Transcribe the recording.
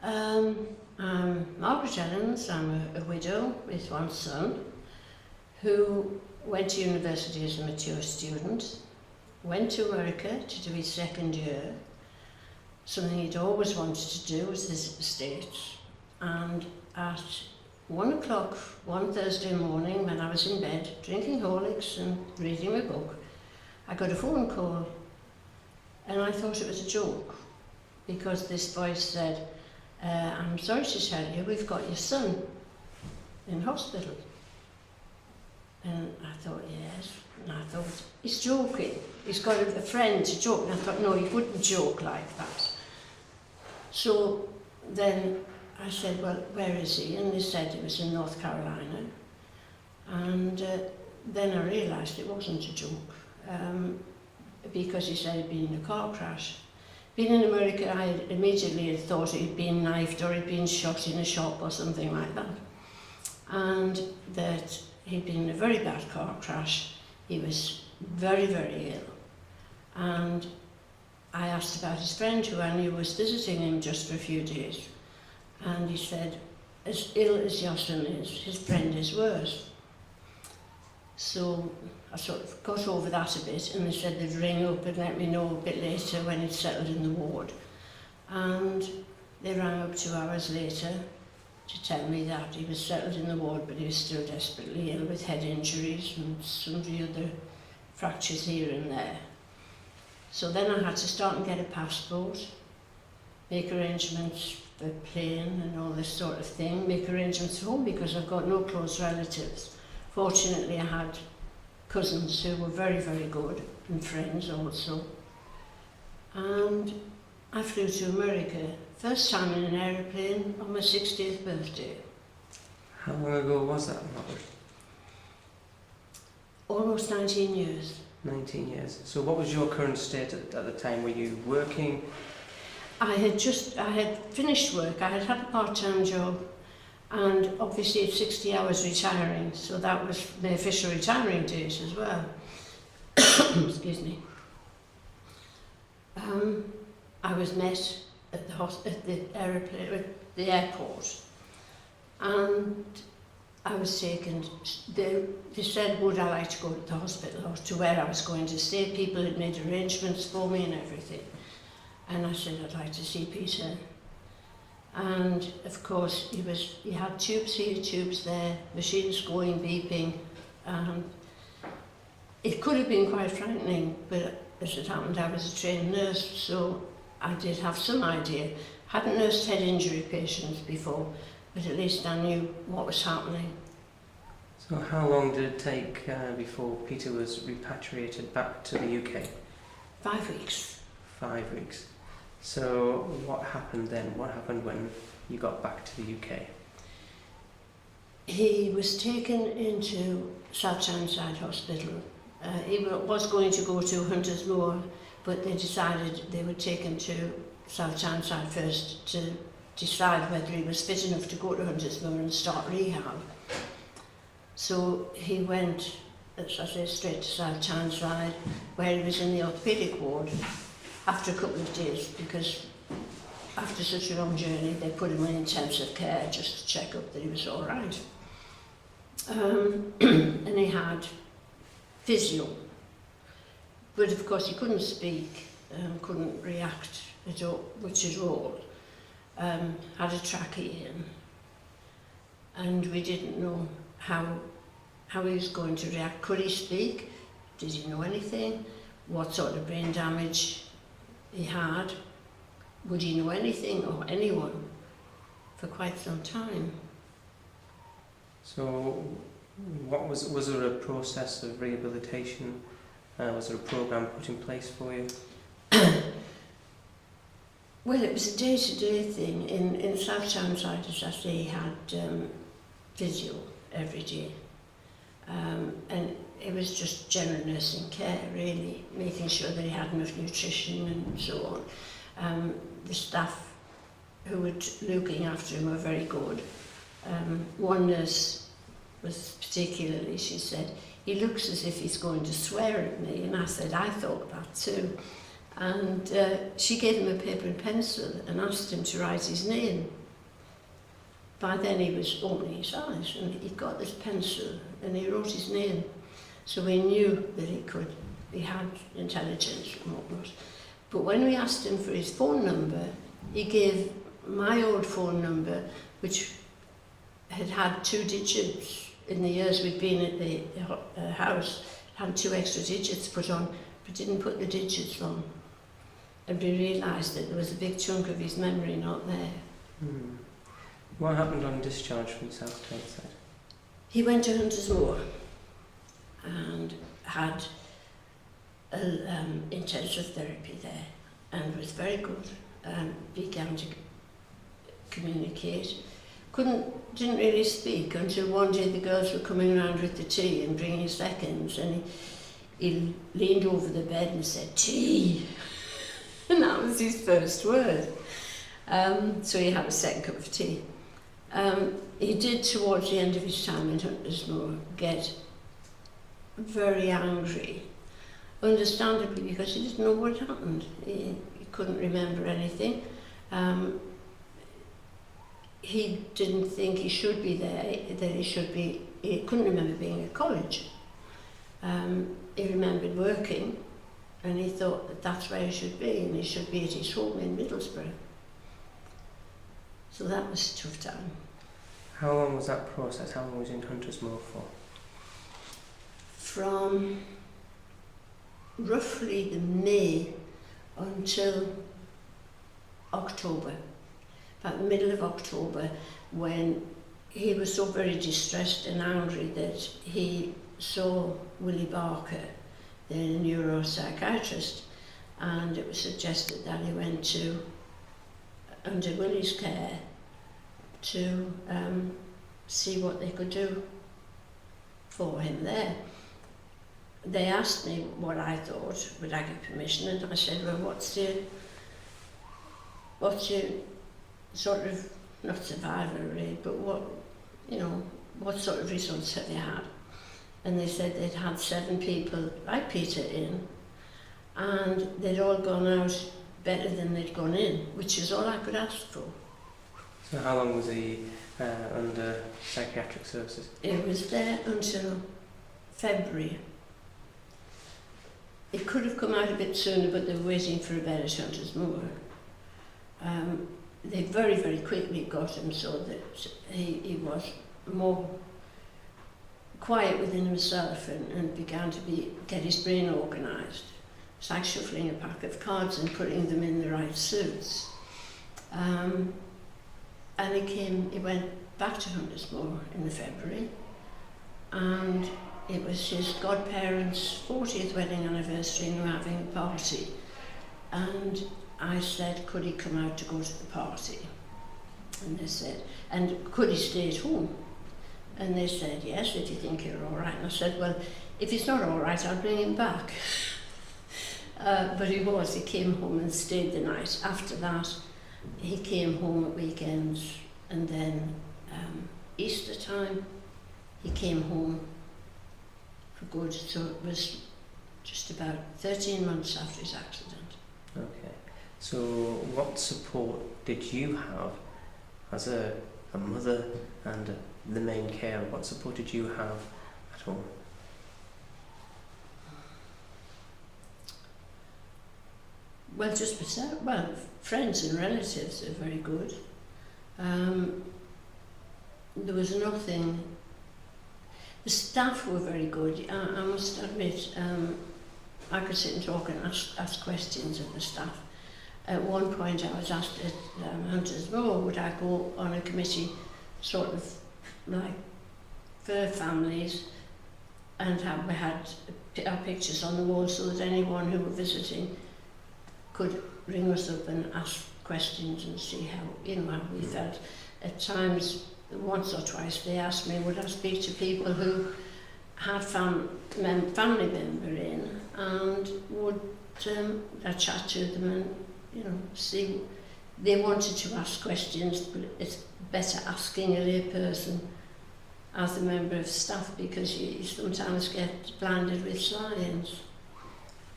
I'm Margaret Ellens. I'm a widow with one son who went to university as a mature student, went to America to do his second year. Something he'd always wanted to do was visit the States. And at 1 o'clock one Thursday morning, when I was in bed drinking Horlicks and reading my book, I got a phone call, and I thought it was a joke, because this voice said, I'm sorry to tell you, we've got your son in hospital. And I thought, yes. And I thought, he's joking. He's got a friend to joke. And I thought, no, he wouldn't joke like that. So then I said, well, where is he? And they said it was in North Carolina. And then I realised it wasn't a joke, because he said he'd been in a car crash. Being in America, I immediately had thought he'd been knifed or he'd been shot in a shop or something like that. And that he'd been in a very bad car crash. He was very, very ill. And I asked about his friend, who I knew was visiting him just for a few days. And he said, as ill as your son is, his friend is worse. So I sort of got over that a bit, and they said they'd ring up and let me know a bit later when he'd settled in the ward. And they rang up 2 hours later to tell me that he was settled in the ward, but he was still desperately ill with head injuries and sundry other fractures here and there. So then I had to start and get a passport, make arrangements for plane and all this sort of thing, make arrangements home because I've got no close relatives. Fortunately, I had cousins who were very, very good, and friends also. And I flew to America, first time in an aeroplane on my 60th birthday. How long ago was that, Margaret? Almost 19 years. 19 years. So what was your current state at the time? Were you working? I had finished work. I had had a part-time job, and obviously at 60 hours retiring, so that was the official retiring date as well. Excuse me. I was met at the airport, and I was taken. They said, would I like to go to the hospital or to where I was going to stay? People had made arrangements for me and everything. And I said, I'd like to see Peter. And of course, he had tubes here, tubes there, machines going, beeping. It could have been quite frightening, but as it happened, I was a trained nurse, so I did have some idea. Hadn't nursed head injury patients before, but at least I knew what was happening. So how long did it take before Peter was repatriated back to the UK? 5 weeks. 5 weeks. So what happened then? What happened when you got back to the UK? He was taken into South Tyneside Hospital. He was going to go to Hunters Moor, but they decided they would take him to South Tyneside first to decide whether he was fit enough to go to Hunters Moor and start rehab. So he went, as I say, straight to South Tyneside, where he was in the orthopaedic ward after a couple of days, because after such a long journey they put him in intensive care just to check up that he was all right. And he had physio, but of course he couldn't speak, couldn't react at all, much at all. Had a trachea in, and we didn't know how he was going to react. Could he speak? Did he know anything? What sort of brain damage he had? Would he know anything or anyone for quite some time? So was there a process of rehabilitation? Was there a program put in place for you? Well, it was a day-to-day thing. In South Tyneside, as I say, he had physio every day. And it was just general nursing care, really, making sure that he had enough nutrition and so on. The staff who were looking after him were very good. One nurse was particularly, she said, he looks as if he's going to swear at me, and I said, I thought that too. And she gave him a paper and pencil and asked him to write his name. By then he was opening his eyes and he got this pencil and he wrote his name. So we knew that he had intelligence and whatnot. But when we asked him for his phone number, he gave my old phone number, which had 2 digits. In the years we'd been at the house, had 2 extra digits put on, but didn't put the digits on. And we realised that there was a big chunk of his memory not there. Mm. What happened on discharge from South Tyneside? He went to Hunters Moor and had intensive therapy there and was very good. Began to communicate. Didn't really speak until one day the girls were coming around with the tea and bringing seconds, and he leaned over the bed and said, "Tea!" And that was his first word. So he had a second cup of tea. He did, towards the end of his time in Hunters Moor, get very angry, understandably, because he didn't know what happened. He couldn't remember anything. He didn't think he should be there, that he couldn't remember being at college. He remembered working, and he thought that that's where he should be, and he should be at his home in Middlesbrough. So that was a tough time. How long was that process? How long was he in Hunters Moor for? From roughly the May until October, about the middle of October, when he was so very distressed and angry that he saw Willie Barker, the neuropsychiatrist, and it was suggested that he went to, under Willie's care, to see what they could do for him there. They asked me what I thought, would I give permission, and I said, well, what's your sort of, not survival rate, but what sort of results have you had? And they said they'd had 7 people like Peter in, and they'd all gone out better than they'd gone in, which is all I could ask for. So how long was he under psychiatric services? It was there until February. It could have come out a bit sooner, but they were waiting for a bed at Hunters Moor. They very, very quickly got him so that he was more quiet within himself and began to get his brain organised. It's like shuffling a pack of cards and putting them in the right suits. And he went back to Hunters Moor in the February, and it was his godparents' 40th wedding anniversary, and we were having a party. And I said, could he come out to go to the party? And they said, and could he stay at home? And they said, yes, if you think you're all right. And I said, well, if he's not all right, I'll bring him back. But he came home and stayed the night. After that, he came home at weekends, and then Easter time, he came home for good. So it was just about 13 months after his accident. Okay. So what support did you have as a mother and the main carer? What support did you have at home? Well, just myself. Well, friends and relatives are very good. There was nothing. The staff were very good. I must admit, I could sit and talk and ask questions of the staff. At one point, I was asked at Hunters Moor, would I go on a committee, sort of like for families, and we had our pictures on the wall so that anyone who were visiting could ring us up and ask questions and see how we felt. At times, once or twice, they asked me, would I speak to people who had family member in, and would I chat to them and see. They wanted to ask questions, but it's better asking a lay person as a member of staff, because you sometimes get blinded with science.